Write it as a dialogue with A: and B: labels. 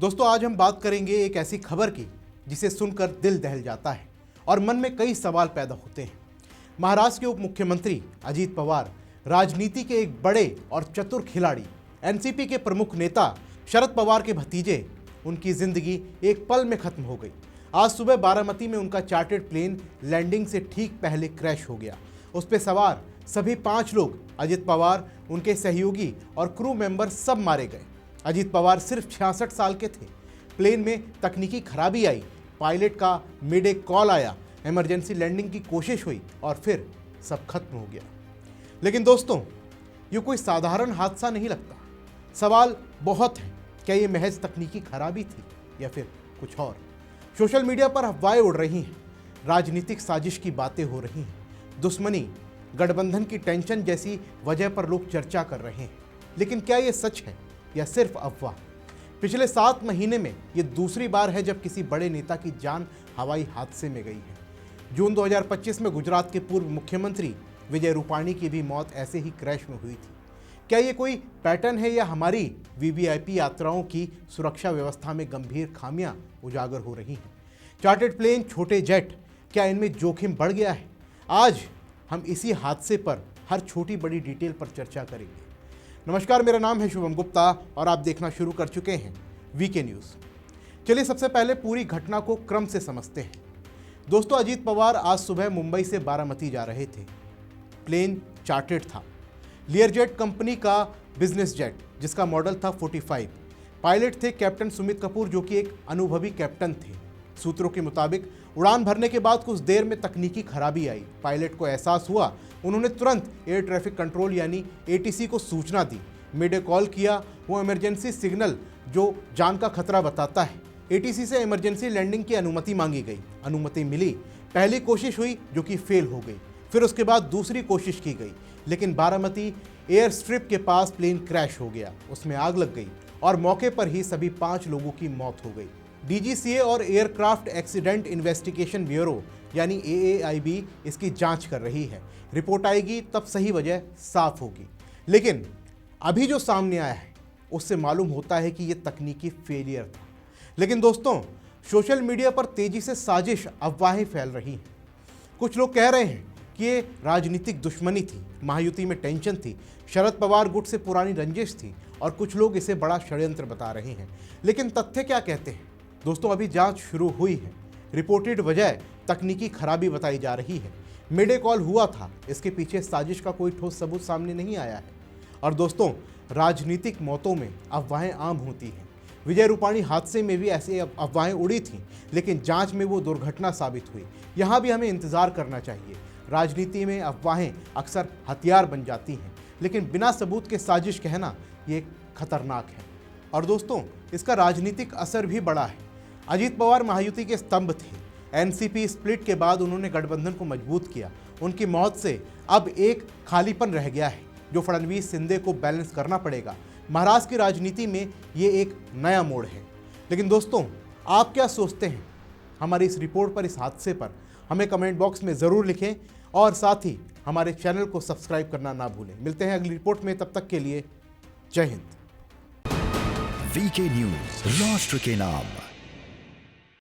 A: दोस्तों, आज हम बात करेंगे एक ऐसी खबर की जिसे सुनकर दिल दहल जाता है और मन में कई सवाल पैदा होते हैं। महाराष्ट्र के उप मुख्यमंत्री अजीत पवार, राजनीति के एक बड़े और चतुर खिलाड़ी, एनसीपी के प्रमुख नेता शरद पवार के भतीजे, उनकी जिंदगी एक पल में खत्म हो गई। आज सुबह बारामती में उनका चार्टर्ड प्लेन लैंडिंग से ठीक पहले क्रैश हो गया। उस पर सवार सभी 5 लोग, अजीत पवार, उनके सहयोगी और क्रू मेंबर सब मारे गए। अजीत पवार सिर्फ 66 साल के थे। प्लेन में तकनीकी खराबी आई, पायलट का मिड कॉल आया, इमरजेंसी लैंडिंग की कोशिश हुई और फिर सब खत्म हो गया। लेकिन दोस्तों, ये कोई साधारण हादसा नहीं लगता। सवाल बहुत हैं। क्या ये महज तकनीकी खराबी थी या फिर कुछ और? सोशल मीडिया पर अफवाहें उड़ रही हैं, राजनीतिक साजिश की बातें हो रही हैं, दुश्मनी, गठबंधन की टेंशन जैसी वजह पर लोग चर्चा कर रहे हैं। लेकिन क्या ये सच है या सिर्फ अफवाह? पिछले 7 महीने में ये दूसरी बार है जब किसी बड़े नेता की जान हवाई हादसे में गई है। जून 2025 में गुजरात के पूर्व मुख्यमंत्री विजय रूपाणी की भी मौत ऐसे ही क्रैश में हुई थी। क्या ये कोई पैटर्न है या हमारी वीवीआईपी यात्राओं की सुरक्षा व्यवस्था में गंभीर खामियां उजागर हो रही हैं? चार्टर्ड प्लेन, छोटे जेट, क्या इनमें जोखिम बढ़ गया है? आज हम इसी हादसे पर हर छोटी बड़ी डिटेल पर चर्चा करेंगे। नमस्कार, मेरा नाम है शुभम गुप्ता और आप देखना शुरू कर चुके हैं वीके न्यूज़। चलिए सबसे पहले पूरी घटना को क्रम से समझते हैं। दोस्तों, अजीत पवार आज सुबह मुंबई से बारामती जा रहे थे। प्लेन चार्टर्ड था, लियरजेट कंपनी का बिजनेस जेट, जिसका मॉडल था 45। पायलट थे कैप्टन सुमित कपूर, जो कि एक अनुभवी कैप्टन थे। सूत्रों के मुताबिक उड़ान भरने के बाद कुछ देर में तकनीकी खराबी आई। पायलट को एहसास हुआ, उन्होंने तुरंत एयर ट्रैफिक कंट्रोल यानी एटीसी को सूचना दी, मिड कॉल किया। वो इमरजेंसी सिग्नल जो जान का खतरा बताता है। एटीसी से इमरजेंसी लैंडिंग की अनुमति मांगी गई, अनुमति मिली। पहली कोशिश हुई जो कि फेल हो गई, फिर उसके बाद दूसरी कोशिश की गई, लेकिन बारामती एयर स्ट्रिप के पास प्लेन क्रैश हो गया, उसमें आग लग गई और मौके पर ही सभी 5 लोगों की मौत हो गई। डीजीसीए और एयरक्राफ्ट एक्सीडेंट इन्वेस्टिगेशन ब्यूरो यानी एएआईबी इसकी जांच कर रही है। रिपोर्ट आएगी तब सही वजह साफ होगी। लेकिन अभी जो सामने आया है उससे मालूम होता है कि यह तकनीकी फेलियर था। लेकिन दोस्तों, सोशल मीडिया पर तेजी से साजिश, अफवाहें फैल रही हैं। कुछ लोग कह रहे हैं कि ये राजनीतिक दुश्मनी थी, महायुति में टेंशन थी, शरद पवार गुट से पुरानी रंजिश थी, और कुछ लोग इसे बड़ा षड्यंत्र बता रहे हैं। लेकिन तथ्य क्या कहते हैं? दोस्तों, अभी जांच शुरू हुई है। रिपोर्टेड वजह तकनीकी खराबी बताई जा रही है। मिड कॉल हुआ था, इसके पीछे साजिश का कोई ठोस सबूत सामने नहीं आया है। और दोस्तों, राजनीतिक मौतों में अफवाहें आम होती हैं। विजय रूपाणी हादसे में भी ऐसी अफवाहें उड़ी थीं, लेकिन जांच में वो दुर्घटना साबित हुई। यहाँ भी हमें इंतजार करना चाहिए। राजनीति में अफवाहें अक्सर हथियार बन जाती हैं, लेकिन बिना सबूत के साजिश कहना ये खतरनाक है। और दोस्तों, इसका राजनीतिक असर भी बड़ा है। अजीत पवार महायुति के स्तंभ थे। एनसीपी स्प्लिट के बाद उन्होंने गठबंधन को मजबूत किया। उनकी मौत से अब एक खालीपन रह गया है जो फडणवीस शिंदे को बैलेंस करना पड़ेगा। महाराष्ट्र की राजनीति में ये एक नया मोड़ है। लेकिन दोस्तों, आप क्या सोचते हैं हमारी इस रिपोर्ट पर, इस हादसे पर? हमें कमेंट बॉक्स में ज़रूर लिखें और साथ ही हमारे चैनल को सब्सक्राइब करना ना भूलें। मिलते हैं अगली रिपोर्ट में, तब तक के लिए जय हिंद।
B: वीके न्यूज़, राष्ट्र के नाम।